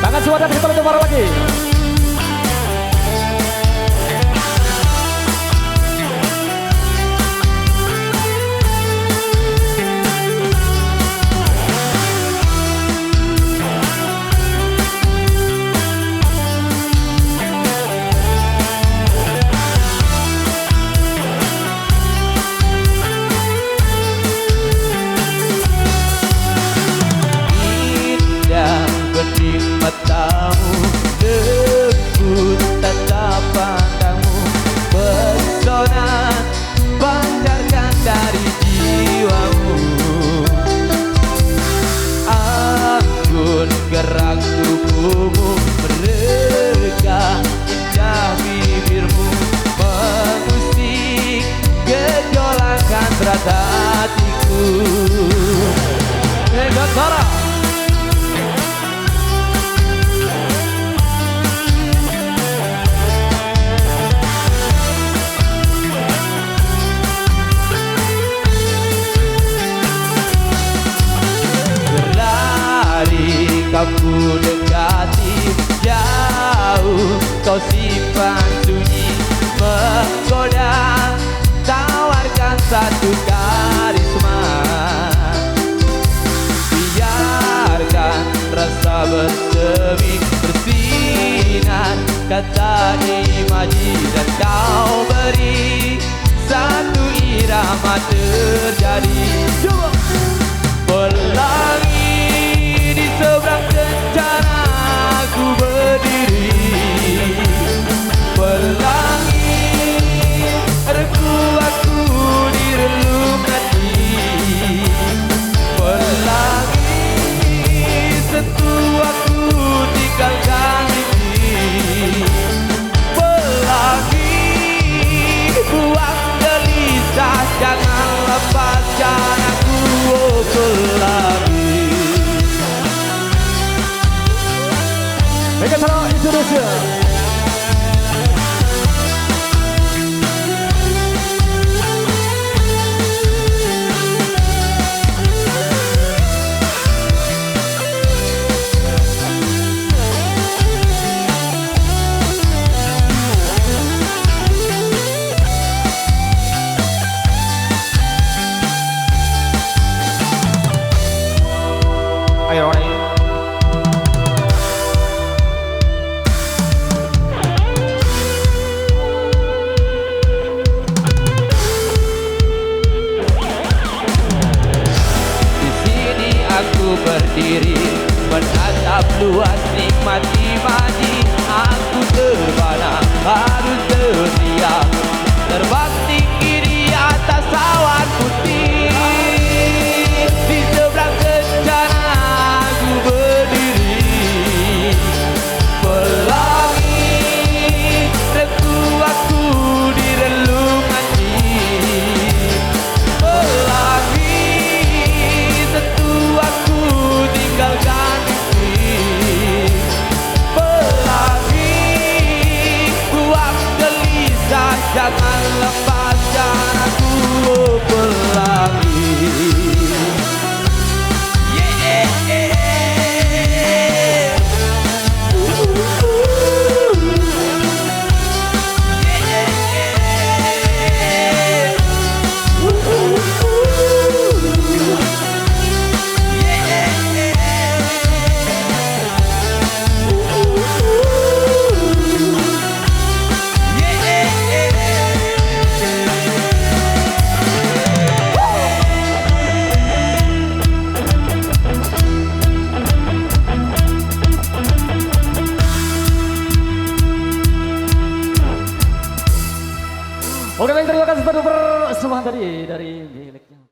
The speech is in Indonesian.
Tangan semua dan kita untuk lagi. Matamu, lembut tatapan kamu, pesona pancarkan dari jiwamu. Anggun gerak tubuhmu, mereka indah bibirmu, mengusik gejolakan berat hatiku. Megantara. Kamu dekati jauh, kau simpan sunyi, menggoda, tawarkan satu karisma. Biarkan rasa bersemi bersinar, kata imaji dan kau beri satu irama terjadi. Pelangi di seberang rencana aku berdiri, pelangi rekuatku di relung hati, pelangi sentuh aku tinggalkan ini, pelangi buang gelisah jangan lepaskan aku, oh pelangi. Megantara Indonesia. Ayo, ayo. Aku berdiri menatap luas nikmati mati, aku terbana harus teriak, terbang tinggi di atas awan putih, di seberang kencana aku berdiri, pelangi reku aku di relung hati, pelangi sentuh aku tinggalkan ini, pelangi buang gelisah jangan lepaskan aku, oh pelangi. Oke baik, terima kasih super duper semua tadi dari miliknya.